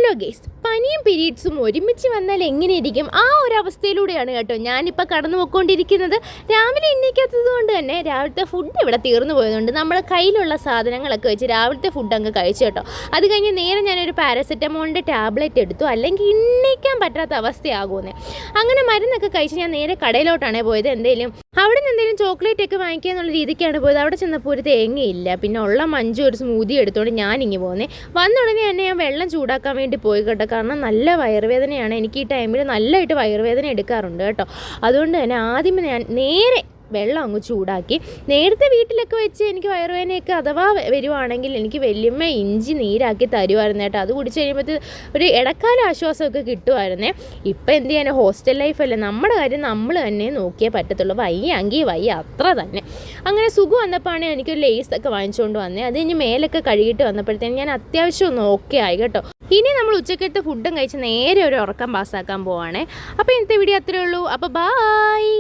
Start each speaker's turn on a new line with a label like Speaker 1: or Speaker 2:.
Speaker 1: Hello guys, പനിയും പീരീഡ്സും ഒരുമിച്ച് വന്നാൽ എങ്ങനെയിരിക്കും ആ ഒരു അവസ്ഥയിലൂടെയാണ് കേട്ടോ ഞാനിപ്പോൾ കടന്നു പോയിക്കൊണ്ടിരിക്കുന്നത്. രാവിലെ എണ്ണീക്കാത്തത് കൊണ്ട് തന്നെ രാവിലത്തെ ഫുഡ് ഇവിടെ തീർന്നു പോയതുകൊണ്ട് നമ്മുടെ കയ്യിലുള്ള സാധനങ്ങളൊക്കെ വെച്ച് രാവിലത്തെ ഫുഡ് അങ്ങ് കഴിച്ചു കേട്ടോ. അത് കഴിഞ്ഞ് നേരെ ഞാനൊരു പാരസെറ്റമോളിൻ്റെ ടാബ്ലറ്റ് എടുത്തു, അല്ലെങ്കിൽ എണ്ണീക്കാൻ പറ്റാത്ത അവസ്ഥയാകുമെന്നേ. അങ്ങനെ മരുന്നൊക്കെ കഴിച്ച് ഞാൻ നേരെ കടയിലോട്ടാണ് പോയത്. അവിടെ നിന്ന് എന്തെങ്കിലും ചോക്ലേറ്റ് ഒക്കെ വാങ്ങിക്കുക എന്നുള്ള രീതിക്കാണ് പോയത്. അവിടെ ചെന്നപ്പോൾ ഒരു തേങ്ങയില്ല. പിന്നെ ഉള്ള മഞ്ചു ഒരു സ്മൂതി എടുത്തുകൊണ്ട് ഞാനിങ്ങ് പോകുന്നേ. വന്ന ഉടനെ തന്നെ ഞാൻ വെള്ളം ചൂടാക്കാൻ വേണ്ടി പോയി കേട്ടോ. കാരണം നല്ല വയറുവേദനയാണ്. എനിക്ക് ഈ ടൈമിൽ നല്ലതായിട്ട് വയറുവേദന എടുക്കാറുണ്ട് കേട്ടോ. അതുകൊണ്ട് തന്നെ ആദ്യമേ ഞാൻ നേരെ വെള്ളം അങ്ങ് ചൂടാക്കി. നേരത്തെ വീട്ടിലൊക്കെ വെച്ച് എനിക്ക് വയറുവേദനയൊക്കെ അഥവാ വരുവാണെങ്കിൽ എനിക്ക് വല്യമ്മ ഇഞ്ചി നീരാക്കി തരുമായിരുന്നു കേട്ടോ. അത് കുടിച്ച് കഴിയുമ്പോൾ ഒരു ഇടക്കാല ആശ്വാസമൊക്കെ കിട്ടുമായിരുന്നേ. ഇപ്പം എന്ത് ചെയ്യാൻ, ഹോസ്റ്റൽ ലൈഫല്ലേ, നമ്മുടെ കാര്യം നമ്മൾ തന്നെ നോക്കിയേ പറ്റത്തുള്ളൂ. വയ്യെങ്കിൽ വയ്യ, അത്ര തന്നെ. അങ്ങനെ സുഖം വന്നപ്പോഴാണ് എനിക്കൊരു ലേസൊക്കെ വാങ്ങിച്ചുകൊണ്ട് വന്നേ. അത് കഴിഞ്ഞ് മേലൊക്കെ കഴുകിയിട്ട് വന്നപ്പോഴത്തേന് ഞാൻ അത്യാവശ്യം ഒന്ന് ഓക്കെ ആയി കേട്ടോ. ഇനി നമ്മൾ ഉച്ചക്കത്തെ ഫുഡും കഴിച്ച് നേരെ ഒരു ഉറക്കം പാസ്സാക്കാൻ പോവാണേ. അപ്പോൾ ഇന്നത്തെ വീഡിയോ അത്രയേ ഉള്ളൂ. അപ്പോൾ ബായ്.